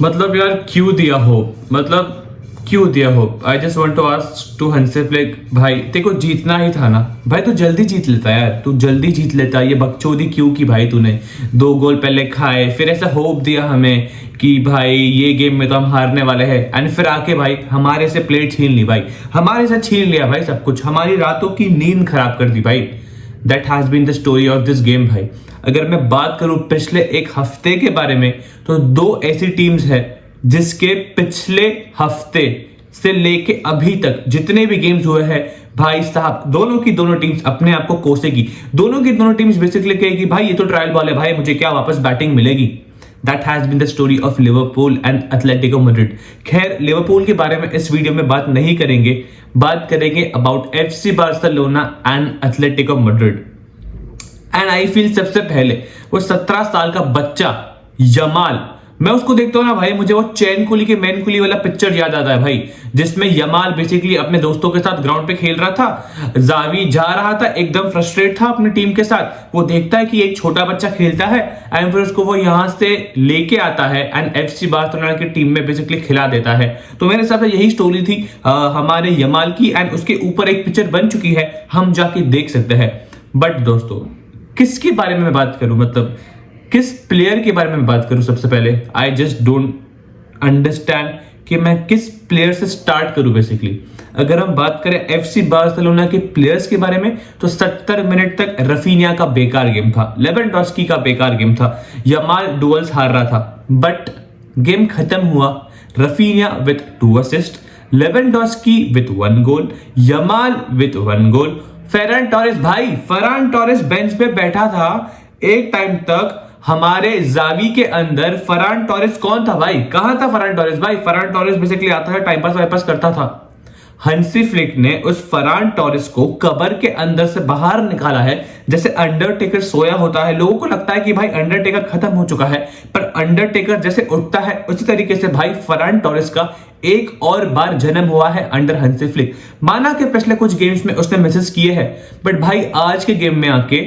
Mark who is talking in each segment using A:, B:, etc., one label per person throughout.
A: मतलब यार क्यों दिया होप, मतलब क्यों दिया hope. I just want to ask to Hansi Flick, भाई तेरे को जीतना ही था ना भाई, तू जल्दी जीत लेता यार, तू जल्दी जीत लेता। ये बकचोदी क्यों की भाई, तूने 2 गोल पहले खाए, फिर ऐसा होप दिया हमें कि भाई ये गेम में तो हम हारने वाले हैं, एंड फिर आके भाई हमारे से प्लेट छीन ली भाई, हमारे से छीन लिया भाई सब कुछ, हमारी रातों की नींद खराब कर दी भाई। That has been the story of this game भाई। अगर मैं बात करूं पिछले एक हफ्ते के बारे में, तो 2 ऐसी टीम्स है जिसके पिछले हफ्ते से लेके अभी तक जितने भी गेम्स हुए हैं भाई साहब, दोनों की दोनों टीम्स अपने आप को कोसेगी, दोनों की दोनों टीम्स बेसिकली कहेगी भाई ये तो ट्रायल बॉल है भाई, मुझे क्या वापस बैटिंग मिलेगी। That has been the story of Liverpool and Atletico Madrid. खैर लिवरपूल के बारे में इस वीडियो में बात नहीं करेंगे, बात करेंगे about FC Barcelona and Atletico Madrid. And I feel सबसे पहले वो 17 साल का बच्चा यमाल, मैं उसको देखता हूँ ना भाई, मुझे वो चैन कुली के मैन कुली वाला पिक्चर याद आता है भाई, जिसमें यमाल बेसिकली अपने दोस्तों के साथ ग्राउंड पे खेल रहा था, जावी जा रहा था, एकदम फ्रस्ट्रेट था अपनी टीम के साथ, वो देखता है कि एक छोटा बच्चा खेलता है एंड फिर उसको वो यहां से लेके आता है एंड एफसी बार्सिलोना की टीम में बेसिकली खिला देता है। तो मेरे हिसाब से यही स्टोरी थी हमारे यमाल की, एंड उसके ऊपर एक पिक्चर बन चुकी है, हम जाके देख सकते हैं। बट दोस्तों किसके बारे में मैं बात करूं, मतलब किस प्लेयर के बारे में बात करूं सबसे पहले, आई जस्ट डोंट अंडरस्टैंड कि मैं किस प्लेयर से स्टार्ट करूं बेसिकली। अगर हम बात करें एफसी बार्सिलोना के प्लेयर्स के बारे में, तो 70 मिनट तक रफीनिया का बेकार गेम था, लेवेंडोस्की का बेकार गेम था, यमाल डुअल्स हार रहा था, बट गेम खत्म हुआ Raphinha with 2 assist, Lewandowski with 1 goal, Yamal with 1 goal, Ferran Torres, भाई फरहान टोरेस बेंच पे बैठा था एक टाइम तक, हमारे जावी के अंदर फरहान टोरेस कौन था भाई, कहां था फरहान टोरेस भाई, फरहान टोरेस बेसिकली आता था टाइम पास वाइम पास करता था। हंसी फ्लिक ने उस फरहान टोरेस को कबर के अंदर से बाहर निकाला है, जैसे अंडरटेकर सोया होता है, लोगों को लगता है कि भाई अंडरटेकर खत्म हो चुका है, पर अंडरटेकर जैसे उठता है उसी तरीके से भाई फरहान टोरेस का एक और बार जन्म हुआ है अंडर हंसी फ्लिक। माना कि पिछले कुछ गेम्स में उसने मिसेस किए हैं, बट भाई आज के गेम में आके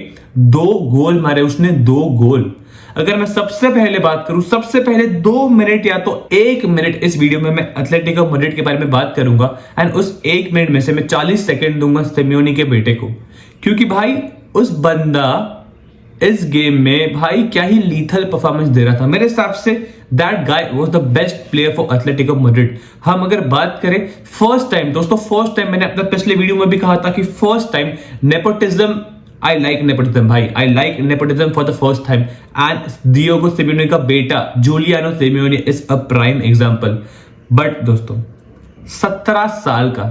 A: 2 गोल मारे उसने, 2 गोल। अगर मैं सबसे पहले बात करूं, सबसे पहले 2 मिनट या तो 1 मिनट इस वीडियो में मैं एथलेटिको मैड्रिड के बारे में बात करूंगा, एंड उस 1 मिनट में से मैं 40 सेकंड दूंगा सिमियोनी के बेटे को, क्योंकि भाई उस बंदा इस गेम में भाई क्या ही लीथल परफॉर्मेंस दे रहा था। मेरे हिसाब say that guy was the best player for Atletico Madrid. हम अगर बात करें फर्स्ट टाइम, दोस्तों फर्स्ट टाइम, मैंने अपने पिछले वीडियो में भी कहा था कि first time nepotism, I like nepotism भाई, I like nepotism for the first time, and Diogo Simeone का बेटा Giuliano Simeone is a prime example। But दोस्तों 17 साल का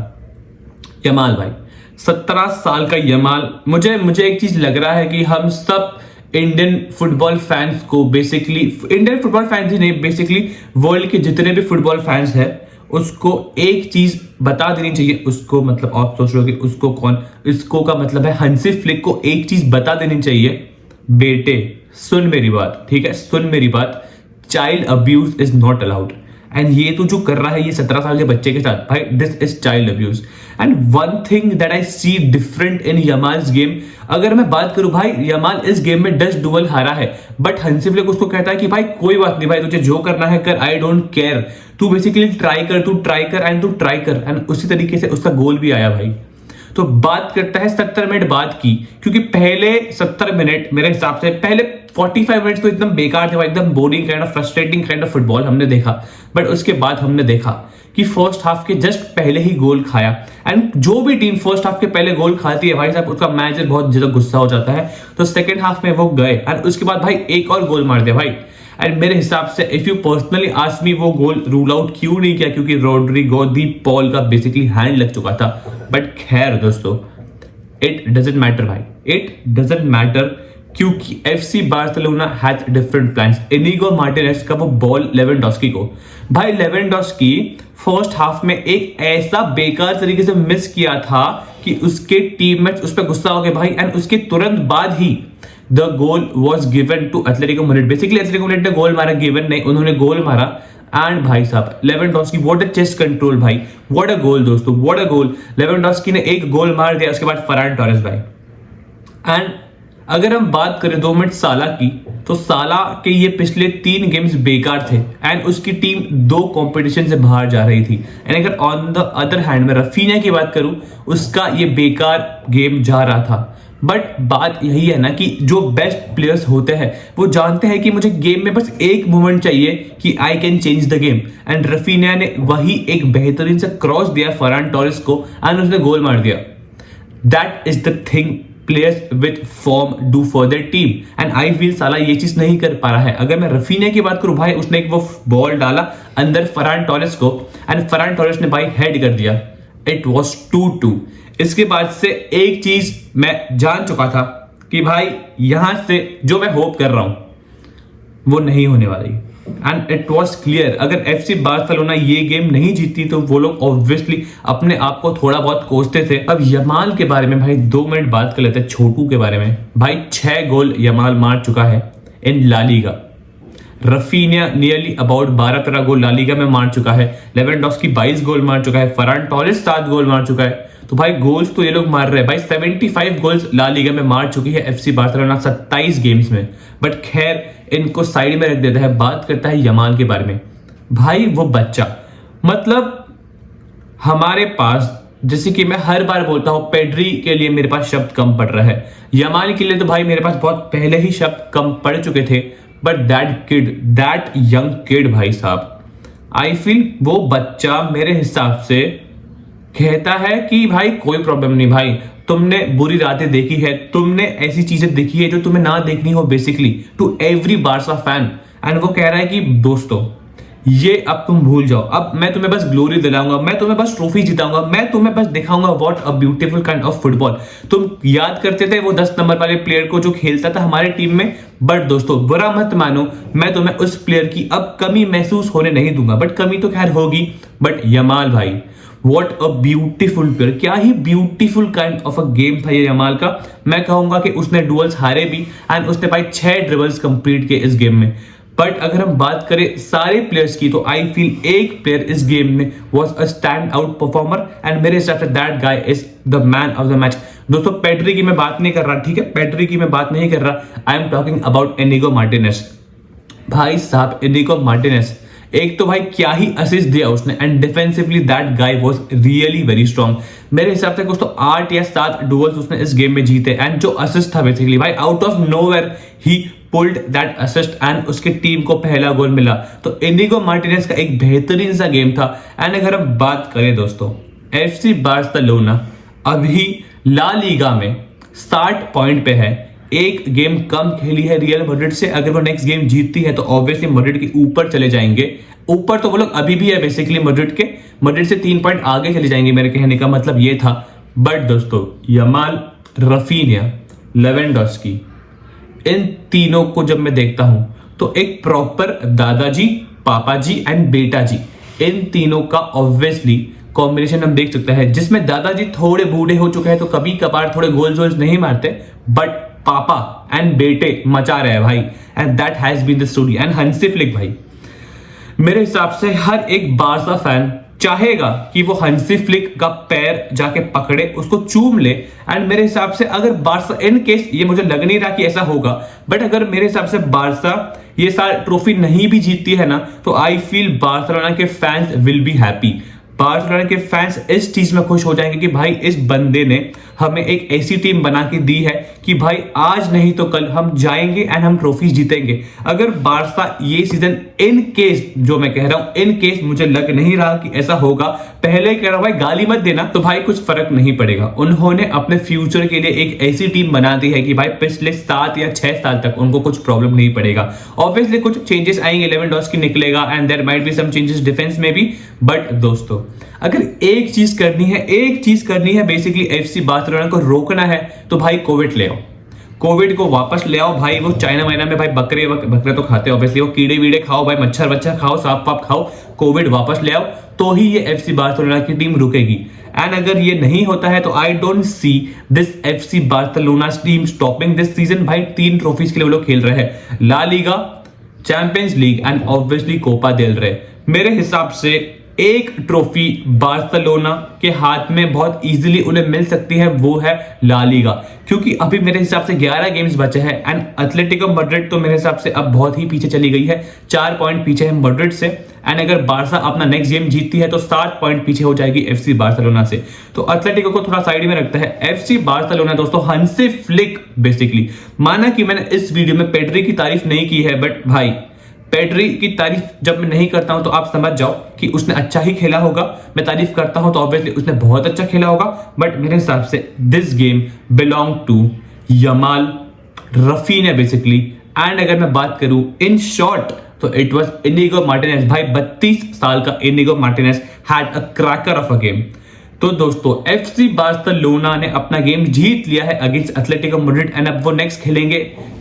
A: यमाल भाई, 17 साल का यमाल, मुझे एक चीज लग रहा है कि हम सब इंडियन फुटबॉल फैंस को बेसिकली, इंडियन फुटबॉल फैंस ही नहीं, बेसिकली वर्ल्ड के जितने भी फुटबॉल फैंस हैं उसको एक चीज बता देनी चाहिए, उसको मतलब आप सोच रहे हो कि उसको कौन, इसको का मतलब है हंसी फ्लिक को एक चीज बता देनी चाहिए, बेटे सुन मेरी बात, ठीक है, सुन मेरी बात, child abuse is not allowed. And ये तू जो कर रहा है ये 17 साल के बच्चे के साथ भाई, this is child abuse. And one thing that I see different in Yamal's game, अगर मैं बात करूं भाई, यमाल इस गेम में 10 डुअल हारा है, बट हंसी फ्लिक उसको कहता है कि भाई कोई बात नहीं भाई, तुझे जो करना है कर, आई डोंट केयर, तू बेसिकली ट्राई कर, तू ट्राई कर एंड तू ट्राई कर, एंड उसी तरीके से उसका गोल भी आया भाई। तो बात करता है 70 मिनट बाद की, क्योंकि पहले 70 मिनट मेरे हिसाब से, पहले 45 मिनट्स तो एकदम बेकार थे भाई, एकदम boring kind of frustrating kind of football हमने देखा। बट उसके बाद हमने देखा कि फर्स्ट हाफ के जस्ट पहले ही गोल खाया, एंड जो भी टीम फर्स्ट हाफ के पहले गोल खाती है भाई साहब, उसका मैनेजर बहुत ज्यादा गुस्सा हो जाता है, तो सेकंड हाफ में वो गए एंड उसके बाद भाई एक और गोल मार दिया भाई। एंड मेरे हिसाब से if you personally ask me, वो गोल रूल आउट क्यों नहीं किया, क्योंकि रोड्रिगो दी पॉल का बेसिकली हैंड लग चुका था। बट खैर दोस्तों, इट डजंट मैटर भाई, इट डजंट मैटर, क्योंकि FC Barcelona had different plans. Inigo Martinez का वो बॉल लेवेंडोस्की को, भाई लेवेंडोस्की फर्स्ट हाफ में एक ऐसा बेकार तरीके से मिस किया था कि उसके टीममेट्स उस पर गुस्सा हो गए भाई, एंड उसके तुरंत बाद ही the goal was given to Atletico Madrid. Basically Atletico Madrid ने गोल मारा, गिवन नहीं, उन्होंने गोल मारा। एंड भाई साहब Lewandowski, what a chest control भाई, व्हाट अ गोल दोस्तों, व्हाट अ गोल। लेवेंडोस्की ने एक गोल मार दिया, उसके बाद फरहान टोरेस भाई। एंड अगर हम बात करें 2 मिनट साला की, तो साला के ये पिछले 3 गेम्स बेकार थे एंड उसकी टीम 2 कंपटीशन से बाहर जा रही थी। एंड अगर ऑन द अदर हैंड में रफीना की बात करूं, उसका ये बेकार गेम जा रहा था। बट बात यही है ना कि जो बेस्ट प्लेयर्स होते हैं वो जानते हैं कि मुझे गेम में बस एक मोमेंट चाहिए कि I can change the game, and Rafina ने वही एक बेहतरीन से क्रॉस दिया फरहान टोरेस को एंड उसने गोल मार दिया। That is the thing players with form do for their team, and I feel साला ये चीज नहीं कर पा रहा है। अगर मैं रफीना की बात करूं भाई, उसने एक वो बॉल डाला अंदर फरहान टोरेस को एंड फरहान टोरेस ने भाई हेड कर दिया। It was 2-2। इसके बाद से एक चीज मैं जान चुका था कि भाई यहां से जो मैं होप कर रहा हूं वो नहीं होने वाली, एंड इट वॉज क्लियर। अगर एफसी बार्सिलोना ये गेम नहीं जीती तो वो लोग ऑब्वियसली अपने आप को थोड़ा बहुत कोसते थे। अब यमाल के बारे में भाई 2 मिनट बात कर लेते हैं। छोटू के बारे में भाई 6 गोल यमाल मार चुका है in La Liga. Raphinha nearly about 12-13 goal La Liga में मार चुका है। लेवेंडोव्स्की 22 गोल मार चुका है। फरहान टोरेस 7 गोल मार चुका है। तो भाई गोल्स तो ये लोग मार रहे हैं भाई। 75 गोल्स ला लीगा में मार चुकी है एफसी बार्सिलोना 27 गेम्स में। बट खैर इनको साइड में रख देता है, बात करता है यमाल के बारे में। भाई वो बच्चा, मतलब हमारे पास, जैसे कि मैं हर बार बोलता हूं, पेड्री के लिए मेरे पास शब्द कम पड़ रहा है, यमाल के लिए तो भाई मेरे पास बहुत पहले ही शब्द कम पड़ चुके थे। बट दैट यंग किड भाई साहब, आई फील वो बच्चा मेरे हिसाब से कहता है कि भाई कोई प्रॉब्लम नहीं भाई, तुमने बुरी रातें देखी है, तुमने ऐसी चीजें देखी है जो तुम्हें ना देखनी हो, basically to every Barca fan. And वो कह रहा है कि दोस्तों ये अब तुम भूल जाओ, अब मैं तुम्हें बस ग्लोरी दिलाऊंगा, मैं तुम्हें बस ट्रॉफी जिताऊंगा, मैं तुम्हें बस दिखाऊंगा what a beautiful kind of football. तुम याद करते थे वो 10 नंबर वाले प्लेयर को जो खेलता था हमारे टीम में, बट दोस्तों बुरा मत मानो, मैं तुम्हें उस प्लेयर की अब कमी महसूस होने नहीं दूंगा। बट कमी तो खैर होगी, बट यमाल भाई व्हाट अ ब्यूटीफुल प्लेयर, क्या ही beautiful kind of a game था ये यमाल का। मैं कहूंगा कि उसने डुअल्स हारे भी एंड उसने भाई 6 ड्रिबल्स कंप्लीट किए इस गेम में। बट अगर हम बात करें सारे प्लेयर्स की, तो आई फील एक प्लेयर इस गेम में was a stand out performer and मेरे हिसाब say that guy is the man of the match. दोस्तों पेड्री की मैं बात नहीं कर रहा, ठीक है, पेड्री की मैं बात नहीं कर रहा, I am talking about Inigo Martinez. भाई साहब इनिगो मार्टिनेज, एक तो भाई क्या ही असिस्ट दिया उसने, and defensively that guy was really very strong. मेरे हिसाब से कुछ तो 8 या 7 डुअल्स उसने इस गेम में जीते, एंड जो असिस्ट था बेसिकली भाई out of nowhere he pulled that assist and उसकी टीम को पहला गोल मिला। तो इनिगो मार्टिनेज का एक बेहतरीन सा गेम था। एंड अगर हम बात करें दोस्तों, एफसी बार्सिलोना अभी ला लीगा में 60 पॉइंट पे है, एक गेम कम खेली है रियल मैड्रिड से। अगर वो नेक्स्ट गेम जीतती है तो ऑब्वियसली मैड्रिड के ऊपर चले जाएंगे। ऊपर तो वो लोग अभी भी है बेसिकली मैड्रिड से 3 पॉइंट आगे चले जाएंगे, मेरे कहने का मतलब ये था। बट दोस्तों यमाल, रफीनिया, लेवेंडोव्स्की, इन तीनों को जब मैं देखता हूं तो एक प्रॉपर दादाजी, पापाजी एंड बेटा जी, इन तीनों का ऑब्वियसली कॉम्बिनेशन हम देख सकते हैं, जिसमें दादाजी थोड़े बूढ़े हो चुके हैं तो कभी कभार थोड़े गोल्स नहीं मारते, बट पापा एंड बेटे मचा रहे हैं भाई, and that has been the story. And Hansi Flick भाई, मेरे हिसाब से हर एक बार्सा फैन चाहेगा कि वो हंसी फ्लिक का पैर जाके पकड़े, उसको चूम ले। एंड मेरे हिसाब से अगर बार्सा, इन केस ये मुझे लग नहीं रहा कि ऐसा होगा, बट अगर मेरे हिसाब से बार्सा ये साल ट्रॉफी नहीं भी जीतती है ना, तो आई फील बार्सिलोना के fans will be happy. Barcelona के फैंस इस चीज में खुश हो जाएंगे कि भाई इस बंदे ने हमें एक ऐसी टीम बना के दी है कि भाई आज नहीं तो कल हम जाएंगे एंड हम ट्रॉफी जीतेंगे। अगर बार्सा ये सीजन, इन केस जो मैं कह रहा हूं, इन केस मुझे लग नहीं रहा कि ऐसा होगा, पहले कह रहा हूं भाई गाली मत देना, तो भाई कुछ फर्क नहीं पड़ेगा। उन्होंने अपने फ्यूचर के लिए एक ऐसी टीम बना दी है कि भाई पिछले 7 या 6 साल तक उनको कुछ प्रॉब्लम नहीं पड़ेगा। ऑब्वियसली कुछ चेंजेस आएंगे, लेवेंडोव्स्की निकलेगा and there might be some changes defence में भी। बट दोस्तों अगर एक चीज करनी है बेसिकली एफसी बार्सिलोना को रोकना है, तो भाई कोविड ले आओ, कोविड को वापस ले आओ भाई। वो चाइना वाइना में भाई बकरे तो खाते हो ऑब्वियसली, वो कीड़े वीड़े खाओ भाई, मच्छर वच्छर खाओ, सांप पाप खाओ, कोविड वापस ले आओ, तो ही ये एफसी बार्सिलोना की टीम रुकेगी। एंड अगर ये नहीं होता है तो I don't see this FC Barcelona team stopping this season. भाई 3 ट्रॉफीज के लिए वो लोग खेल रहे हैं, La Liga, Champions League and obviously Copa del Rey. मेरे हिसाब से एक ट्रॉफी बार्सिलोना के हाथ में बहुत इजीली उन्हें मिल सकती है, वो है ला लीगा, क्योंकि अभी मेरे हिसाब से 11 गेम्स बचे हैं एंड एटलेटिको मैड्रिड तो मेरे हिसाब से अब बहुत ही पीछे चली गई है, 4 पॉइंट पीछे है मैड्रिड से। एंड अगर बारसा अपना नेक्स्ट गेम जीतती है तो 7 पॉइंट पीछे हो जाएगी एफसी बार्सिलोना से। तो एटलेटिको को थोड़ा साइड में रखता है एफसी बार्सिलोना। दोस्तों हंसे फ्लिक बेसिकली, माना कि मैंने इस वीडियो में पेड्री की तारीफ नहीं की है, बट भाई पेड्री की तारीफ जब मैं नहीं करता हूं तो आप समझ जाओ कि उसने अच्छा ही खेला होगा। मैं तारीफ करता हूं तो ऑब्वियसली उसने बहुत अच्छा खेला होगा, बट मेरे हिसाब से this game belong to Yamal Raphinha basically. And अगर मैं बात करूं इन शॉर्ट तो इट वाज इनिगो मार्टिनेज। भाई 32 साल का Inigo Martinez had a cracker of a game. तो दोस्तों एफसी बार्सिलोना ने अपना गेम जीत लिया है अगेंस्ट एटलेटिको मैड्रिड एंड अब वो नेक्स्ट खेलेंगे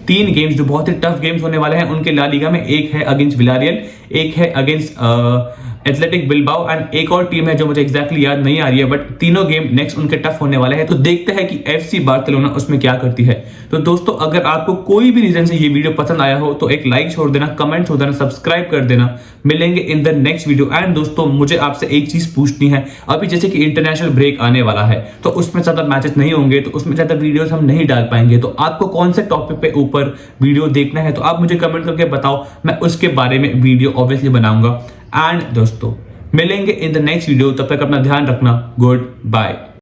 A: 3 गेम्स जो बहुत ही टफ गेम्स होने वाले हैं उनके ला लीगा में। एक है अगेंस्ट विलारियल, एक है अगेंस्ट एथलेटिक बिल्बाओ एंड एक और टीम है जो मुझे एग्जैक्टली याद नहीं आ रही है, बट तीनों गेम नेक्स्ट उनके टफ होने वाले हैं। तो देखते हैं कि एफसी बार्सिलोना उसमें क्या करती है। तो दोस्तों अगर आपको कोई भी रीजन से ये वीडियो पसंद आया हो तो एक लाइक छोड़ देना, कमेंट छोड़ देना, सब्सक्राइब कर देना। मिलेंगे in the next video. And दोस्तों मुझे आपसे एक चीज पूछनी है, अभी जैसे कि इंटरनेशनल ब्रेक आने वाला है तो उसमें ज्यादा मैचेस नहीं होंगे, तो उसमें ज्यादा वीडियोस हम नहीं डाल पाएंगे, तो आपको कौन से टॉपिक पे ऊपर वीडियो देखना है तो आप मुझे कमेंट करके बताओ, मैं उसके बारे में वीडियो ऑब्वियसली बनाऊंगा। एंड दोस्तों मिलेंगे इन द नेक्स्ट वीडियो, तब तक अपना ध्यान रखना। Good bye.